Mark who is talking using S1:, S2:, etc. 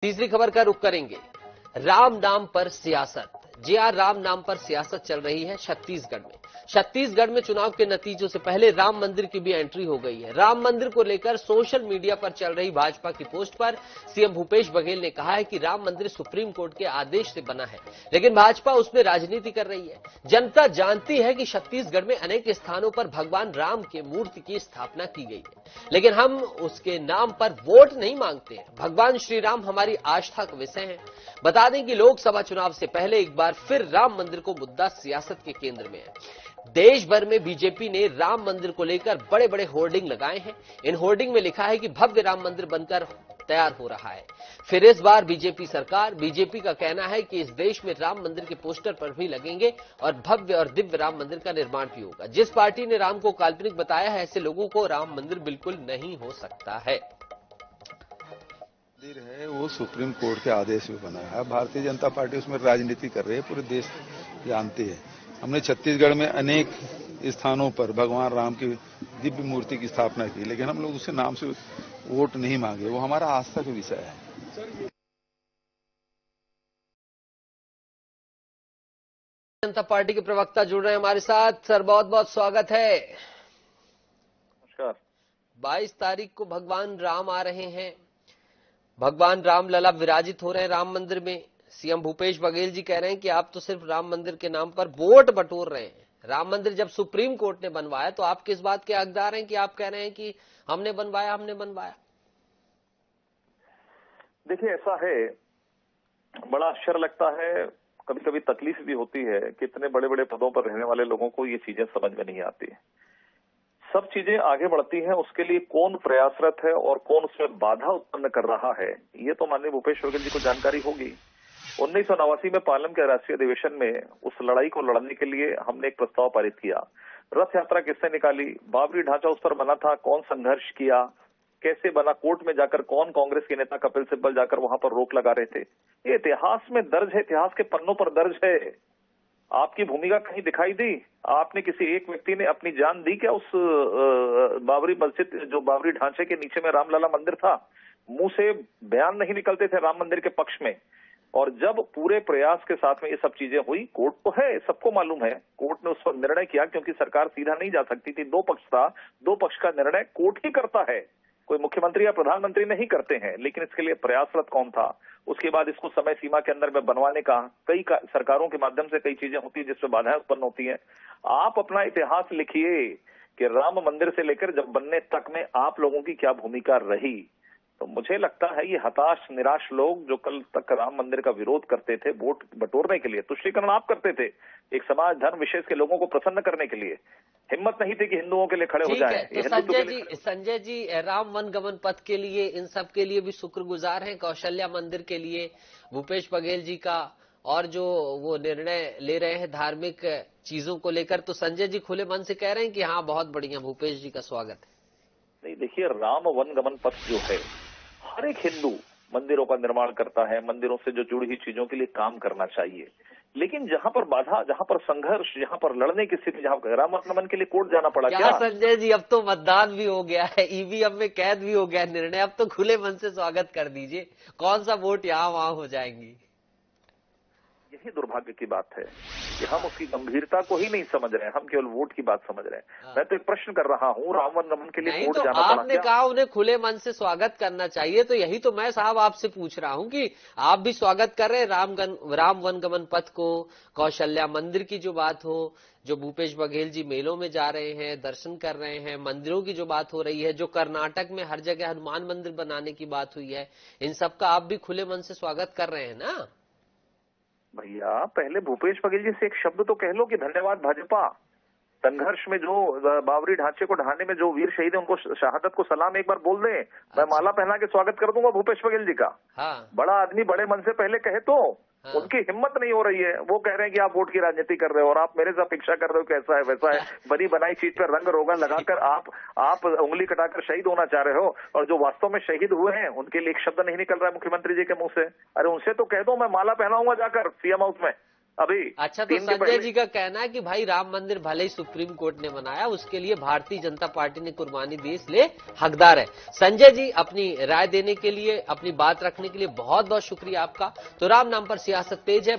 S1: तीसरी खबर का रुख करेंगे। राम नाम पर सियासत। जी हां, राम नाम पर सियासत चल रही है छत्तीसगढ़ में। छत्तीसगढ़ में चुनाव के नतीजों से पहले राम मंदिर की भी एंट्री हो गई है। राम मंदिर को लेकर सोशल मीडिया पर चल रही भाजपा की पोस्ट पर सीएम भूपेश बघेल ने कहा है कि राम मंदिर सुप्रीम कोर्ट के आदेश से बना है, लेकिन भाजपा उसमें राजनीति कर रही है। जनता जानती है कि छत्तीसगढ़ में अनेक स्थानों पर भगवान राम की मूर्ति की स्थापना की गई है, लेकिन हम उसके नाम पर वोट नहीं मांगते हैं। भगवान श्री राम हमारी आस्था का विषय है। बता दें कि लोकसभा चुनाव से पहले एक बार फिर राम मंदिर को मुद्दा सियासत के केंद्र में है। देश भर में बीजेपी ने राम मंदिर को लेकर बड़े बड़े होर्डिंग लगाए हैं। इन होर्डिंग में लिखा है कि भव्य राम मंदिर बनकर तैयार हो रहा है। फिर इस बार बीजेपी का कहना है कि इस देश में राम मंदिर के पोस्टर पर भी लगेंगे और भव्य और दिव्य राम मंदिर का निर्माण भी होगा। जिस पार्टी ने राम को काल्पनिक बताया है, ऐसे लोगों को राम मंदिर बिल्कुल नहीं हो सकता है।
S2: मंदिर है वो सुप्रीम कोर्ट के आदेश में बना है। भारतीय जनता पार्टी उसमें राजनीति कर रही है, पूरे देश जानती है। हमने छत्तीसगढ़ में अनेक स्थानों पर भगवान राम की दिव्य मूर्ति की स्थापना की, लेकिन हम लोग उसके नाम से वोट नहीं मांगे। वो हमारा आस्था का विषय है।
S1: जनता पार्टी के प्रवक्ता जुड़ रहे हैं हमारे साथ। सर, बहुत बहुत स्वागत है।
S3: नमस्कार।
S1: 22 तारीख को भगवान राम आ रहे हैं। भगवान राम लला विराजित हो रहे हैं राम मंदिर में। सीएम भूपेश बघेल जी कह रहे हैं कि आप तो सिर्फ राम मंदिर के नाम पर वोट बटोर रहे हैं। राम मंदिर जब सुप्रीम कोर्ट ने बनवाया तो आप किस बात के हकदार हैं कि आप कह रहे हैं कि हमने बनवाया?
S3: देखिए, ऐसा है, बड़ा आश्चर्य लगता है, कभी कभी तकलीफ भी होती है कि इतने बड़े बड़े पदों पर रहने वाले लोगों को ये चीजें समझ में नहीं आती। सब चीजें आगे बढ़ती हैं, उसके लिए कौन प्रयासरत है और कौन उसमें बाधा उत्पन्न कर रहा है, ये तो माननीय भूपेश बघेल जी को जानकारी होगी। 1989 में पार्लियामेंट के राष्ट्रीय अधिवेशन में उस लड़ाई को लड़ने के लिए हमने एक प्रस्ताव पारित किया। रथ यात्रा किसने निकाली, बाबरी ढांचा उस पर बना था, कौन संघर्ष किया, कैसे बना, कोर्ट में जाकर कौन कांग्रेस के नेता कपिल सिब्बल जाकर वहां पर रोक लगा रहे थे। ये इतिहास में दर्ज है, इतिहास के पन्नों पर दर्ज है। आपकी भूमिका कहीं दिखाई दी? आपने किसी एक व्यक्ति ने अपनी जान दी क्या उस बाबरी मस्जिद, जो बाबरी ढांचे के नीचे में रामलला मंदिर था? मुंह से बयान नहीं निकलते थे राम मंदिर के पक्ष में। और जब पूरे प्रयास के साथ में ये सब चीजें हुई, कोर्ट तो है, सबको मालूम है, कोर्ट ने उस पर निर्णय किया, क्योंकि सरकार सीधा नहीं जा सकती थी, दो पक्ष था, दो पक्ष का निर्णय कोर्ट ही करता है, कोई मुख्यमंत्री या प्रधानमंत्री नहीं करते हैं। लेकिन इसके लिए प्रयासरत कौन था? उसके बाद इसको समय सीमा के अंदर में बनवाने का कई सरकारों के माध्यम से कई चीजें होती है जिसमें बाधाएं उत्पन्न होती हैं। आप अपना इतिहास लिखिए कि राम मंदिर से लेकर जब बनने तक में आप लोगों की क्या भूमिका रही। तो मुझे लगता है ये हताश निराश लोग जो कल तक राम मंदिर का विरोध करते थे वोट बटोरने के लिए, तुष्टीकरण आप करते थे एक समाज धर्म विशेष के लोगों को प्रसन्न करने के लिए, हिम्मत नहीं थी कि हिंदुओं के लिए खड़े हो जाएं।
S1: तो संजय जी राम वन गमन पथ के लिए इन सब के लिए भी शुक्रगुजार हैं, कौशल्या मंदिर के लिए भूपेश बघेल जी का, और जो वो निर्णय ले रहे हैं धार्मिक चीजों को लेकर, तो संजय जी खुले मन से कह रहे हैं कि हाँ बहुत बढ़िया, भूपेश जी का स्वागत है।
S3: नहीं, देखिए, राम वन गमन पथ जो है, हर एक हिंदू मंदिरों का निर्माण करता है, मंदिरों से जो जुड़ी हुई चीजों के लिए काम करना चाहिए, लेकिन जहां पर बाधा, जहां पर संघर्ष, जहां पर लड़ने की स्थिति, जहां राम गमन के लिए कोर्ट जाना पड़ा क्या?
S1: संजय जी, अब तो मतदान भी हो गया है, ईवीएम में कैद भी हो गया निर्णय, अब तो खुले मन से स्वागत कर दीजिए, कौन सा वोट यहाँ वहां हो जाएंगी।
S3: यही दुर्भाग्य की बात है कि हम उसकी गंभीरता को ही नहीं समझ रहे हैं, हम केवल वोट की बात समझ रहे हैं। मैं तो एक प्रश्न कर रहा हूँ, राम वन गमन के लिए कोर्ट जाना पड़ा क्या?
S1: आपने कहा उन्हें खुले मन से स्वागत करना चाहिए, तो यही तो मैं साहब आपसे पूछ रहा हूँ कि आप भी स्वागत कर रहे हैं राम वन गमन पथ को, कौशल्या मंदिर की जो बात हो, जो भूपेश बघेल जी मेलों में जा रहे हैं, दर्शन कर रहे हैं, मंदिरों की जो बात हो रही है, जो कर्नाटक में हर जगह हनुमान मंदिर बनाने की बात हुई है, इन सबका आप भी खुले मन से स्वागत कर रहे हैं ना?
S3: भैया, पहले भूपेश बघेल जी से एक शब्द तो कह लो कि धन्यवाद भाजपा। संघर्ष में जो बाबरी ढांचे को ढाने में जो वीर शहीद है उनको शहादत को सलाम एक बार बोल दें। मैं माला पहना के स्वागत कर दूंगा भूपेश बघेल जी का।
S1: हाँ।
S3: बड़ा आदमी बड़े मन से पहले कहे तो। हाँ। उनकी हिम्मत नहीं हो रही है, वो कह रहे हैं कि आप वोट की राजनीति कर रहे हो और आप मेरे से अपेक्षा कर रहे हो कैसा है वैसा है, बनी बनाई चीज पर रंग रोगन लगाकर आप उंगली कटाकर शहीद होना चाह रहे हो, और जो वास्तव में शहीद हुए हैं उनके लिए एक शब्द नहीं निकल रहा है मुख्यमंत्री जी के मुंह से। अरे उनसे तो कह दो, मैं माला पहनाऊंगा जाकर सीएम हाउस में, अभी
S1: अच्छा, तो संजय जी का कहना है कि भाई राम मंदिर भले ही सुप्रीम कोर्ट ने बनाया, उसके लिए भारतीय जनता पार्टी ने कुर्बानी दी, इसलिए हकदार है। संजय जी, अपनी राय देने के लिए, अपनी बात रखने के लिए बहुत बहुत शुक्रिया आपका। तो राम नाम पर सियासत तेज है।